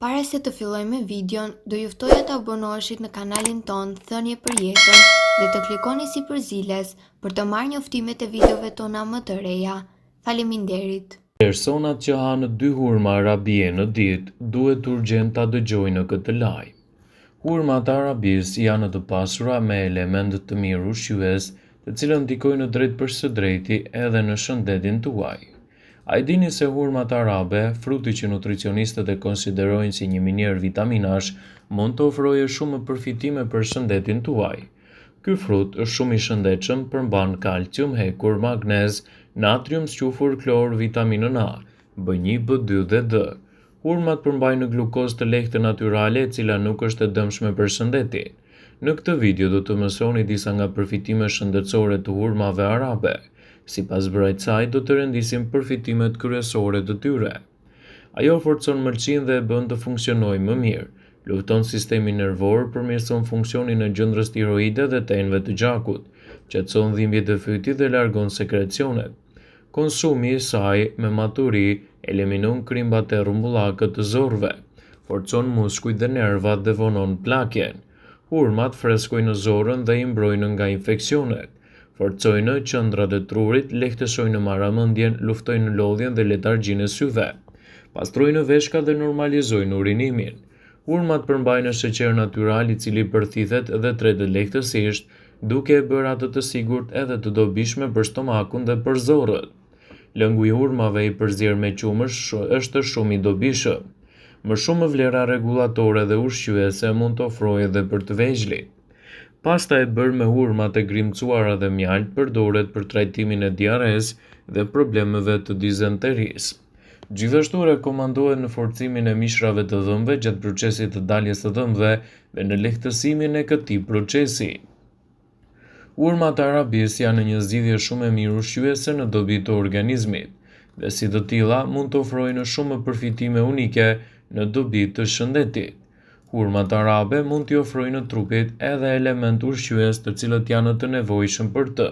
Para se të fillojmë me videon, do ju ftoja të abonoheshit në kanalin ton Thënie për Jetën dhe të klikoni si përziles për të marrë njoftimet e videove tona më të reja. Faleminderit. Personat që hanë 2 hurma arabie në ditë duhet urgjent ta dëgjojnë në këtë lajm. Hurmat arabis janë të pasura me element të mirë ushqyes, të cilët ndikojnë drejt për së drejti edhe në shëndetin tuaj. A i dini se hurmat arabe, fruti që nutricionistët e konsiderojnë si një minier vitaminash, mund të ofrojë shumë përfitime për shëndetin tuaj. Ky frut është shumë i shëndetshëm, përmban kalcium, hekur, magnez, natrium, squfur, klor, vitaminën A, B1, B2 dhe D. Hurmat përmbajnë glukozë të lehtë natyrale, e cila nuk është e dëmshme për shëndetin. Në këtë video do të mësoni disa nga përfitimet shëndetësore të hurmave arabe. Sipas brojtësaj do të rendisim përfitimet kryesore të tyre. Ajo forcon mëlçinë dhe e bën të funksionojë më mirë, lufton sistemin nervor, përmirëson funksionin e gjendrës tiroide dhe të enëve të gjakut, qetëson dhimbjet e fytit dhe largon sekrecionet. Konsumi i saj me maturi eliminon krimbat e rrumbullakët të zorrve, forcon muskujt dhe nervat dhe vonon plakjen. Hurmat freskojnë zorrën dhe i mbrojnë nga infeksionet. Forcojnë qendrat e trurit, lehtësojnë marramendjen, luftojnë lodhjen dhe letargjinë e syve. Pastrojnë veshkat dhe normalizojnë urinimin. Hurmat përmbajnë sheqer natyral i cili përthithet dhe tretet lehtësisht, duke e bërë atë të sigurt edhe të dobishme për stomakun dhe për zorrët. Lëngu i hurmave i përzier me qumësh është shumë i dobishëm. Më shumë vlera rregullatore dhe ushqyese mund të ofrojë edhe për të vegjëlit. Pasta e bërë me hurmat e grimcuara dhe mjalt përdoret për trajtimin e diares dhe problemeve të dizenterisë. Gjithashtu rekomandohet në forcimin e mishrave të dhëmbëve gjatë procesit të daljes të dhëmbëve dhe në lehtësimin e këtij procesi. Hurmat arabis janë një zgjidhje shumë e mirë ushqyese në dobi të organizmit, dhe si të tilla mund të ofrojnë shumë përfitime unike në dobi të shëndetit. Hurmat arabe mund t'i ofrojnë trupit edhe element ushqyes të cilët janë të nevojshëm për të.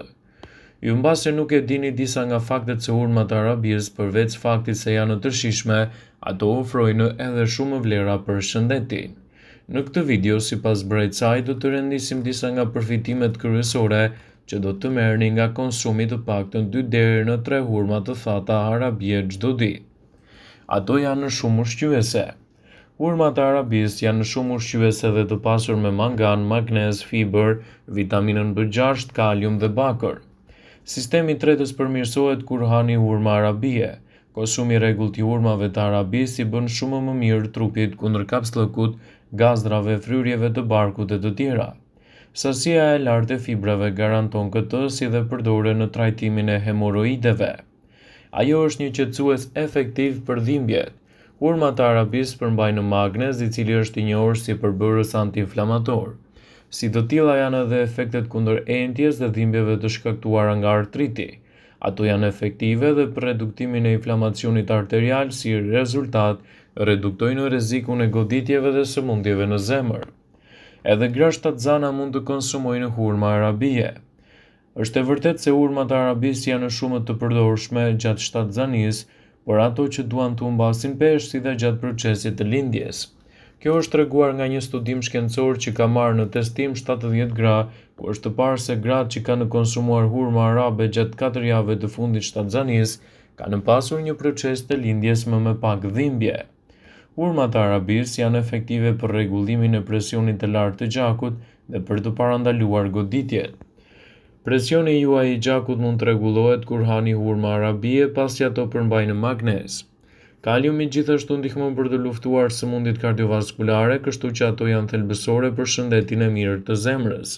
Ju mbase nuk e dini disa nga faktet se hurmat arabis, përveç faktit se janë të shijshme, ato ofrojnë edhe shumë vlera për shëndetin. Në këtë video, sipas brojtësaj, do të rendisim disa nga përfitimet kryesore që do të merrni nga konsumi të paktën 2 deri në 3 hurma të thata arabie çdo ditë. Ato janë shumë ushqyese. Hurmat arabis janë shumë ushqyese dhe të pasur me mangan, magnez, fiber, vitaminën B6, kalium dhe bakër. Sistemi i tretës përmirësohet kur hani hurma arabie. Konsumi i rregullt i hurmave të arabis i bën shumë më mirë trupit kundër kapslëkut, gazdrave, fryrjeve të barkut e të tjera. Sasia e lartë e fibrave garanton këtë si dhe përdoren në trajtimin e hemoroideve. Ajo është një qetësues efektiv për dhimbjet. Hurmat arabis përmbajnë magnez, i cili është i njohur si përbërës antiinflamator. Si të tilla janë edhe efektet kundër entjes dhe dhimbjeve të shkaktuara nga artriti. Ato janë efektive dhe për reduktimin e inflamacionit arterial, si rezultat reduktojnë rrezikun e goditjeve dhe sëmundjeve në zemër. Edhe gra shtatzana mund të konsumojnë hurma arabie. Është e vërtetë se hurmat arabis janë shumë të përdorshme gjatë shtatzanisë, por ato që duan të humbasin peshë si dhe gjatë procesit të lindjes. Kjo është treguar nga një studim shkencor që ka marrë në testim 70 gra, ku është të parë se gratë që kanë konsumuar hurma arabe gjatë 4 javëve të fundit shtatzanisë kanë pasur një proces të lindjes më me pak dhimbje. Hurmat arabis janë efektive për rregullimin e presionit të lartë të gjakut dhe për të parandaluar goditjet. Presioni juaj i gjakut mund të rregullohet kur hani hurma arabie pasi ato përmbajnë magnez. Kaliumi gjithashtu ndihmon për të luftuar sëmundjet kardiovaskulare, kështu që ato janë thelbësore për shëndetin e mirë të zemrës.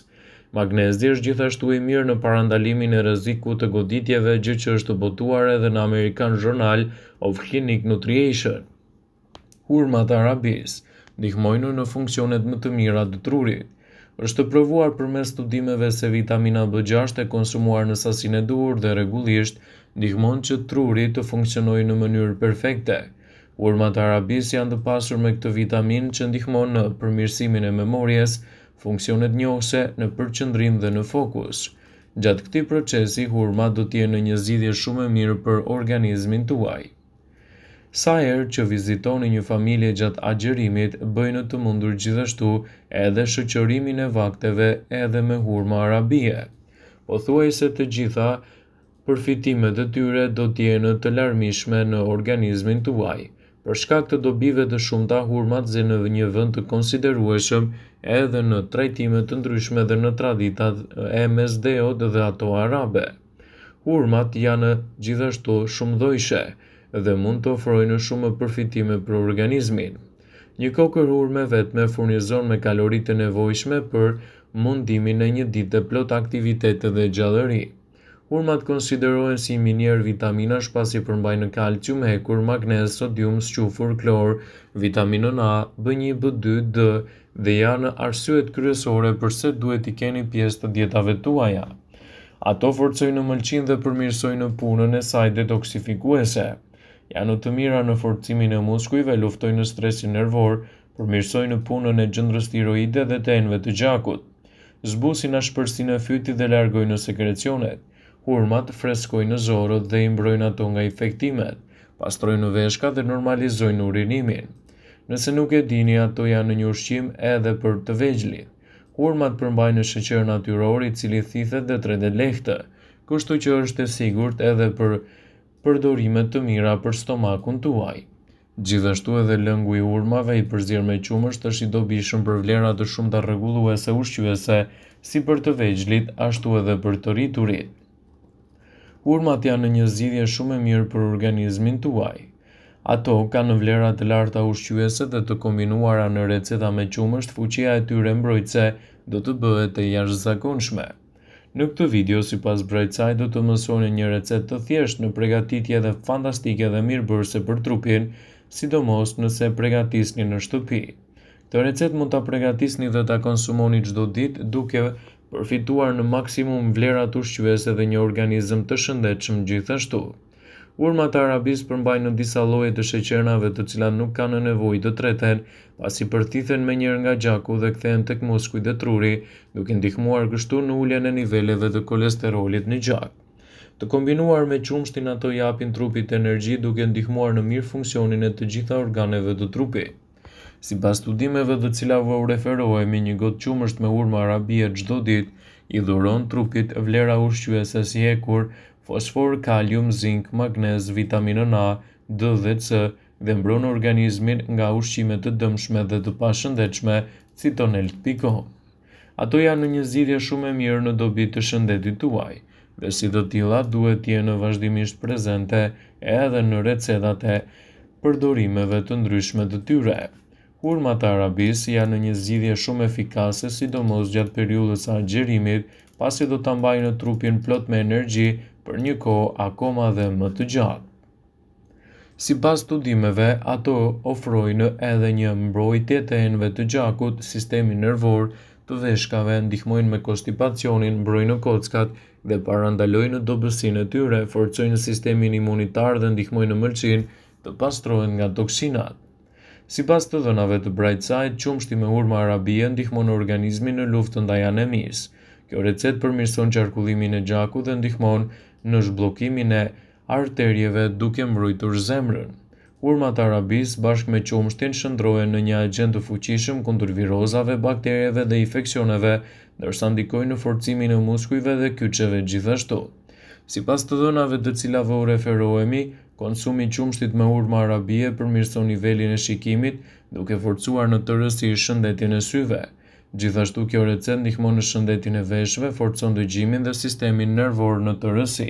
Magnezi është gjithashtu i mirë në parandalimin e rrezikut të goditjeve, gjë që është botuar edhe në American Journal of Clinical Nutrition. Hurmat arabis ndihmojnë në funksionet më të mira të trurit. Është provuar përmes studimeve se vitamina B6 e konsumuar në sasinë e duhur dhe rregullisht ndihmon që truri të funksionojë në mënyrë perfekte. Hurmat arabis janë të pasur me këtë vitaminë që ndihmon në përmirësimin e memorjes, funksionet njohëse, në përqendrim dhe në fokus. Gjatë këtij procesi, hurmat do të jenë një zgjidhje shumë e mirë për organizmin tuaj. Sa herë që vizitoni një familje gjatë agjerimit, bëjnë të mundur gjithashtu edhe shoqërimin e vakteve edhe me hurma arabie. Pothuajse të gjitha përfitimet e tyre do t'jenë të larmishme në organizmin tuaj. Për shkak të dobive të shumta, hurmat zinë në një vend të konsiderueshëm edhe në trajtime të ndryshme dhe në traditat e mesdheut dhe ato arabe. Hurmat janë gjithashtu shumëdhojshë dhe mund të ofrojnë shumë përfitime për organizmin. Një kokër hurme vetme furnizon me kaloritë e nevojshme për mundimin e një dite plot aktivitete dhe gjallëri. Hurmat konsiderohen si minier vitaminash pasi përmbajnë kalcium, hekur, magnez, sodium, squfur, klor, vitaminën A, B1, B2, D dhe janë arsyet kryesore pse duhet t'i keni pjesë të dietave tuaja. Ato forcojnë mëlçinë dhe përmirësojnë punën e saj detoksifikuese. Janë të mira në forcimin e muskujve, luftojnë stresin nervor, përmirësojnë punën e gjendrës tiroide dhe të enëve të gjakut. Zbusin ashpërsinë e fytit dhe largojnë sekrecionet. Hurmat freskojnë zorët dhe i mbrojnë ato nga infektimet, pastrojnë veshkat dhe normalizojnë urinimin. Nëse nuk e dini, ato janë një ushqim edhe për të vegjëlit. Hurmat përmbajnë sheqer natyror i cili thithet dhe tretet lehtë, kështu që është e sigurt edhe për përdorime të mira për stomakun tuaj. Gjithashtu edhe lëngu i hurmave i përzierë me qumësht është i dobishëm për vlera të shumta rregulluese ushqyese, si për të vegjëlit, ashtu edhe për të rriturit. Hurmat janë një zgjidhje shumë e mirë për organizmin tuaj. Ato kanë vlera të larta ushqyese dhe të kombinuara në receta me qumësht, fuqia e tyre mbrojtëse do të bëhet e jashtëzakonshme. Në këtë video, sipas Bright Side, do të mësoni një recetë të thjeshtë në përgatitje dhe fantastike dhe mirëbërëse për trupin, sidomos nëse përgatisni në shtëpi. Këtë recetë mund ta përgatisni dhe ta konsumoni çdo ditë duke përfituar në maksimum vlerat ushqyese dhe një organizëm të shëndetshëm gjithashtu. Hurmat arabisë përmbajnë disa lloje të sheqernave të cilat nuk kanë nevojë të treten, pasi përthithen menjëherë nga gjaku dhe kthehen tek muskujt dhe truri, duke ndihmuar kështu në uljen e niveleve të kolesterolit në gjak. Të kombinuar me qumshtin, ato japin trupit energji duke ndihmuar në mirë funksionin e të gjitha organeve të trupit. Sipas studimeve të cilat u referohemi, një gotë qumësht me hurma arabie çdo ditë i dhuron trupit vlera ushqyese si hekur, fosfor, kalium, zink, magnez, vitaminën A, D dhe C dhe mbron organizmin nga ushqime të dëmshme dhe të pashëndetshme, citonelt.com. Ato janë një zgjidhje shumë e mirë në dobi të shëndetit tuaj, dhe si të tilla duhet të jenë vazhdimisht prezente edhe në recetat e përdorimeve të ndryshme të tyre. Hurmat arabisë janë një zgjidhje shumë efikase, sidomos gjatë periudhës së agjerimit, pasi do ta mbajnë trupin plot me energji për një kohë akoma dhe më të gjatë. Sipas studimeve, ato ofrojnë edhe një mbrojtje të enëve të gjakut, sistemin nervor, të veshkave, ndihmojnë me konstipacionin, mbrojnë kockat dhe parandalojnë dobësinë e tyre, forcojnë sistemin imunitar dhe ndihmojnë mëlçinë të pastrohet nga toksinat. Sipas të dhënave të Bright Side, qumshti me hurma arabie ndihmon organizmin në luftën ndaj anemisë. Kjo recetë përmirëson qarkullimin e gjakut dhe ndihmon në zhbllokimin e arterieve duke mbrojtur zemrën. Hurmat arabisë bashkë me qumshtin shndrohen në një agent të fuqishëm kundër virozave, bakterjeve dhe infeksioneve, ndërsa ndikojnë në forcimin e muskujve dhe kyçeve gjithashtu. Sipas të dhënave të cilave u referohemi, konsumi i qumshtit me hurma arabie përmirëson nivelin e shikimit, duke forcuar në tërësi shëndetin e syve. Gjithashtu kjo recetë ndihmon në shëndetin e veshëve, forcon dëgjimin dhe sistemin nervor në tërësi,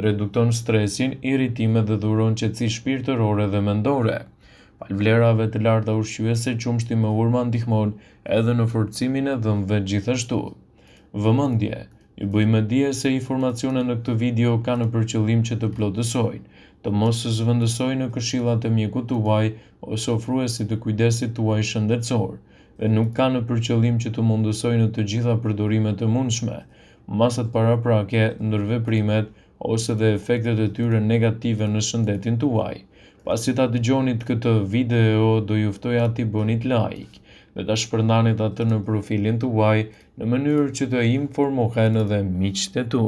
redukton stresin, irritimet dhe dhuron qetësi shpirtërore dhe mendore. Pal vlerave të larta ushqyese, qumshti me hurma ndihmon edhe në forcimin e dhëmbëve gjithashtu. Vëmendje: ju bëjmë dije se informacionet në këtë video kanë për qëllim që të plotësojnë, të mos zëvendësojnë në këshillat e mjekut tuaj ose ofruesit të kujdesit tuaj shëndetësor, dhe nuk kanë për qëllim që të mundësojnë të gjitha përdorimet e mundshme, masat paraprake, ndërveprimet ose dhe efektet e tyre negative në shëndetin tuaj. Pasi ta dëgjonit këtë video, do ju ftoja t'i bënit like dhe ta shpërndanit atë në profilin tuaj në mënyrë që të informohen edhe miqtë e tu.